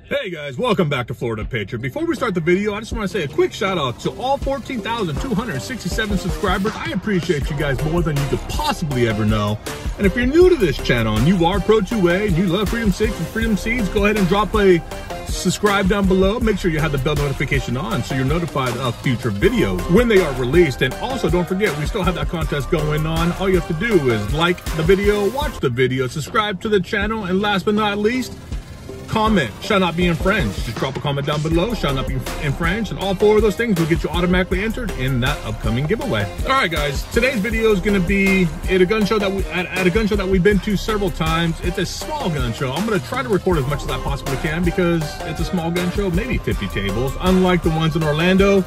Hey guys, welcome back to Florida-Patriot. Before we start the video, I just want to say a quick shout out to all 14,267 subscribers. I appreciate you guys more than you could possibly ever know. And if you're new to this channel and you are Pro 2A and you love Freedom 6 and Freedom Seeds, go ahead and drop a subscribe down below. Make sure you have the bell notification on so you're notified of future videos when they are released. And also don't forget, we still have that contest going on. All you have to do is like the video, watch the video, subscribe to the channel, and last but not least, comment shall not be infringed. Just drop a comment down below, shall not be infringed, and all four of those things will get you automatically entered in that upcoming giveaway. All right guys, today's video is going to be at a gun show that we've been to several times. It's a small gun show. I'm going to try to record as much as I possibly can because it's a small gun show, maybe 50 tables, unlike the ones in Orlando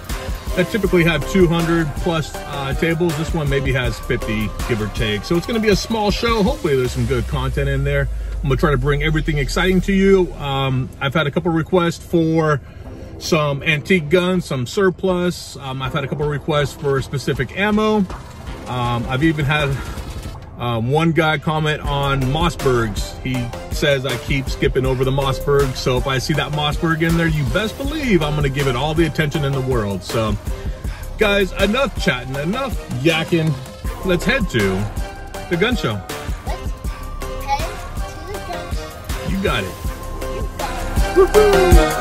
that typically have 200 plus tables. This one maybe has 50, give or take. So it's going to be a small show. Hopefully there's some good content in there. I'm gonna try to bring everything exciting to you. I've had a couple requests for some antique guns, some surplus. I've had a couple requests for specific ammo. I've even had one guy comment on Mossbergs. He says I keep skipping over the Mossberg. So if I see that Mossberg in there, you best believe I'm gonna give it all the attention in the world. So guys, enough chatting, enough yakking. Let's head to the gun show. You got it. Woohoo!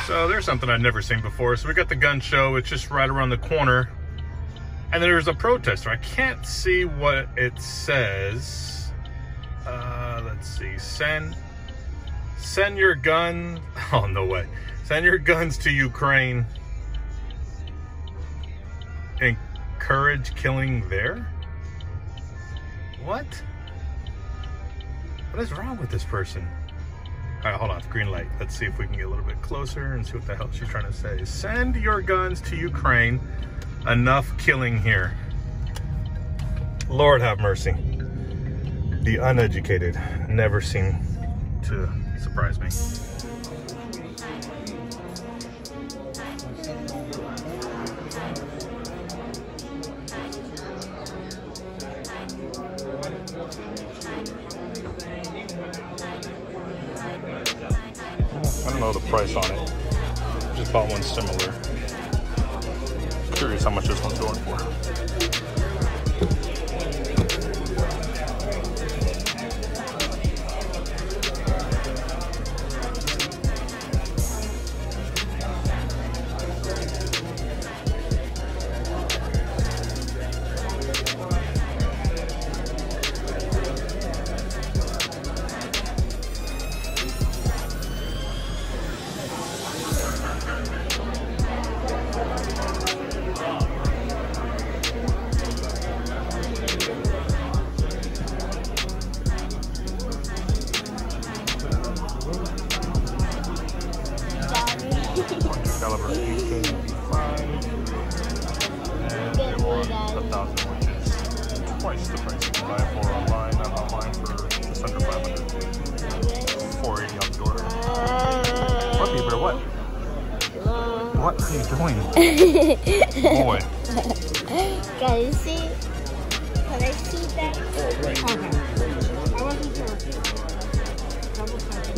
So there's something I've never seen before. So we got the gun show. It's just right around the corner. And there's a protester. I can't see what it says. Let's see. Send your gun. Oh, no way. Send your guns to Ukraine. Encourage killing there? What? What is wrong with this person? All right, hold on, green light. Let's see if we can get a little bit closer and see what the hell she's trying to say. Send your guns to Ukraine. Enough killing here. Lord have mercy. The uneducated never seem to surprise me. I don't know the price on it. Just bought one similar. Curious how much this one's going for. Caliber 1885, and they want 1,000, which is twice the price you can buy it for online. I'm online for just under 500. 480 on the door. What, Bieber? What? What are you doing? Boy. Can you see? Can I see that? Okay. I wasn't sure. Double checking.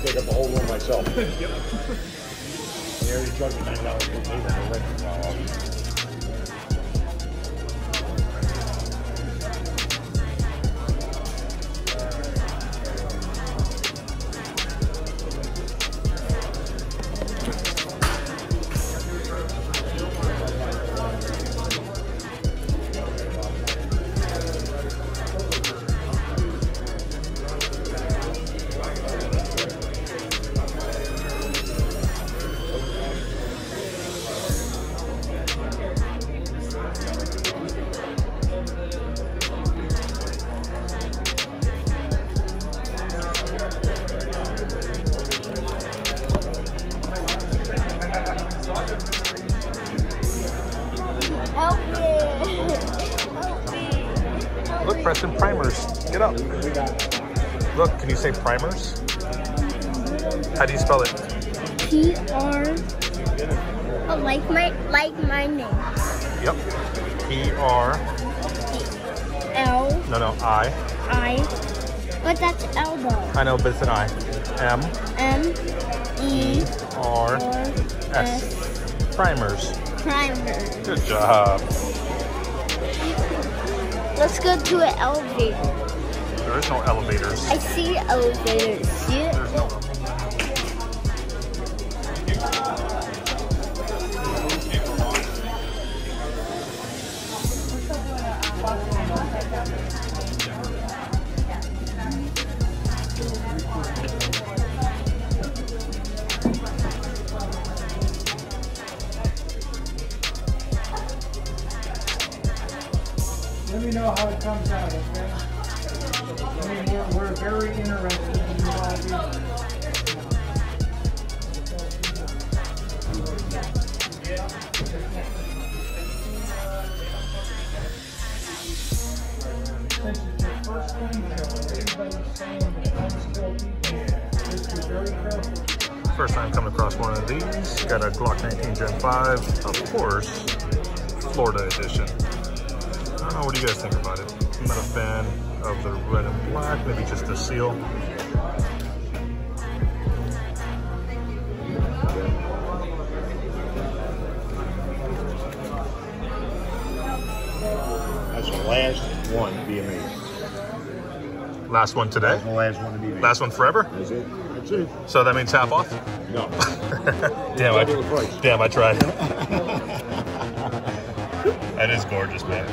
Take up the whole room myself. Yep. They already charged me $9 per table for rent. pressing primers. Get up. Look, can you say primers? How do you spell it? P-R. Oh, like my name. Yep. P-R. L. No, I. I. But that's elbow. I know, but it's an I. M. M-E-R-S. Primers. Primers. Good job. Let's go to an elevator. There is no elevators. I see elevators. See it? There's no Let me know how it comes out, okay? I mean, we're very interested in you all being. Since it's your first gun show, everybody's saying that guns kill people. Just be very careful. First time coming across one of these. Got a Glock 19 Gen 5, of course, Florida edition. I don't know, what do you guys think about it? I'm not a fan of the red and black, maybe just the seal. That's the last one to be amazing. Last one today? That's the last one to be amazing. Last one forever? That's it. That's it. So that means half off? No. Damn, I tried. That is gorgeous, man.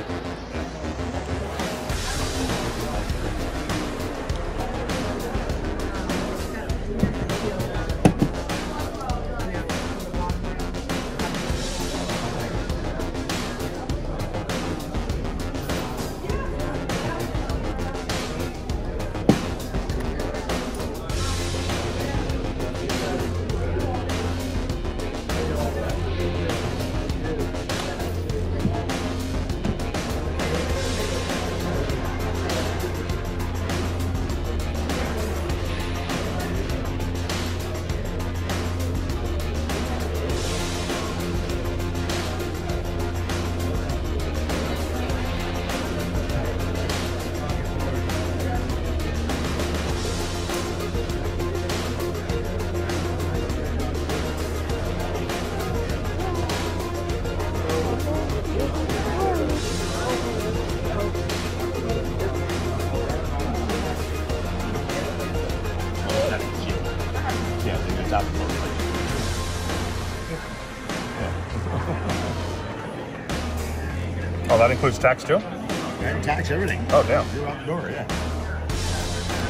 Oh, that includes tax too? And tax everything. Oh, damn. You're out the door, yeah.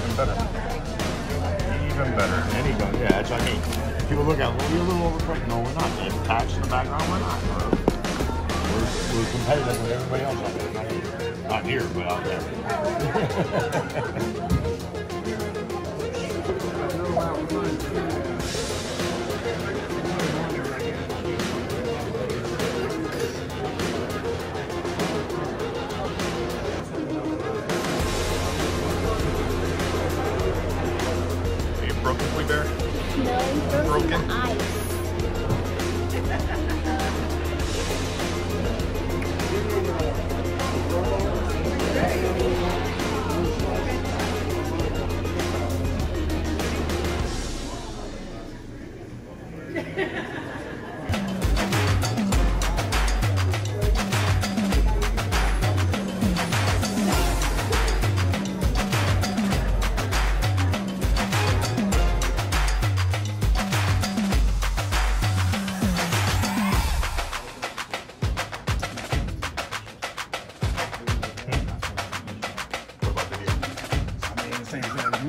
Even better. Even better. Any gun, yeah, that's what I mean. People look at, well, we're a little overpriced. No, we're not. There's tax in the background, we're not. We're competitive with everybody else out there. Not here, but out there. Broken flea bear? No, broken Broken? ice.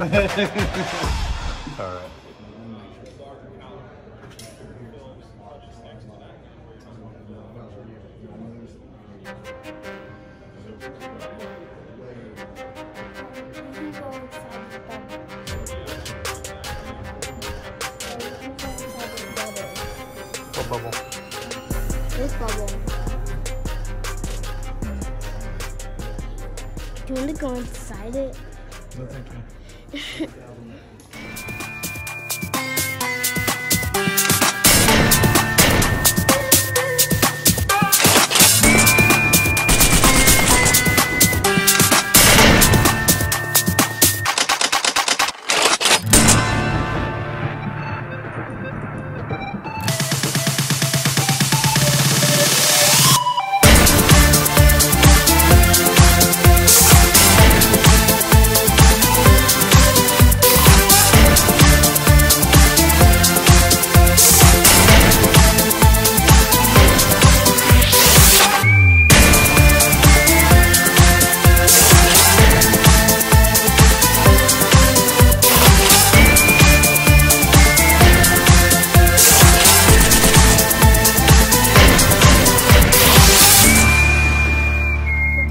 All right. What bubble? This bubble. you want to go inside it? No, thank you.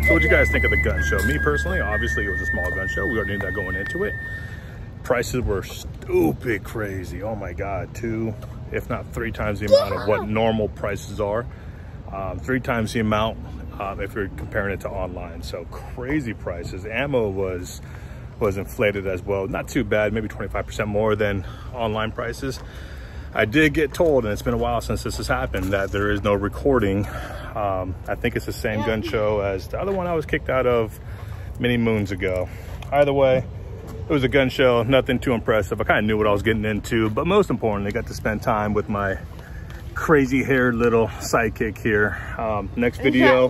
So what do you guys think of the gun show? Me personally, obviously it was a small gun show. We already knew that going into it. Prices were stupid crazy. Oh my God, 2, if not 3 times the amount of what normal prices are. 3 times the amount if you're comparing it to online. So crazy prices. Ammo was inflated as well. Not too bad, maybe 25% more than online prices. I did get told, and it's been a while since this has happened, that there is no recording. I think it's the same gun show as the other one I was kicked out of many moons ago. Either way, it was a gun show, nothing too impressive. I kind of knew what I was getting into, but most importantly, I got to spend time with my crazy haired little sidekick here. Next video,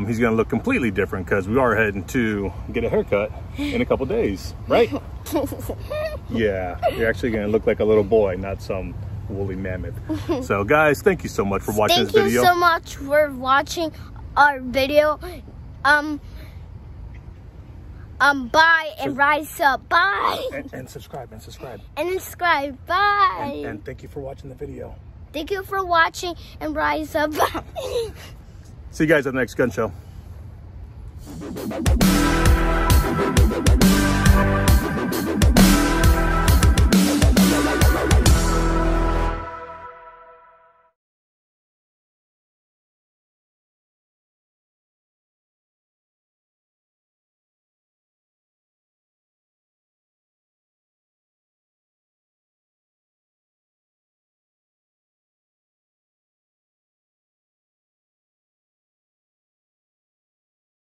he's gonna look completely different because we are heading to get a haircut in a couple days, right? Yeah, you're actually gonna look like a little boy, not some woolly mammoth. So guys, thank you so much for watching this video. Thank you so much for watching our video. Bye and rise up. Bye. And subscribe and subscribe. And subscribe. Bye. And thank you for watching the video. Thank you for watching and rise up. See you guys at the next gun show.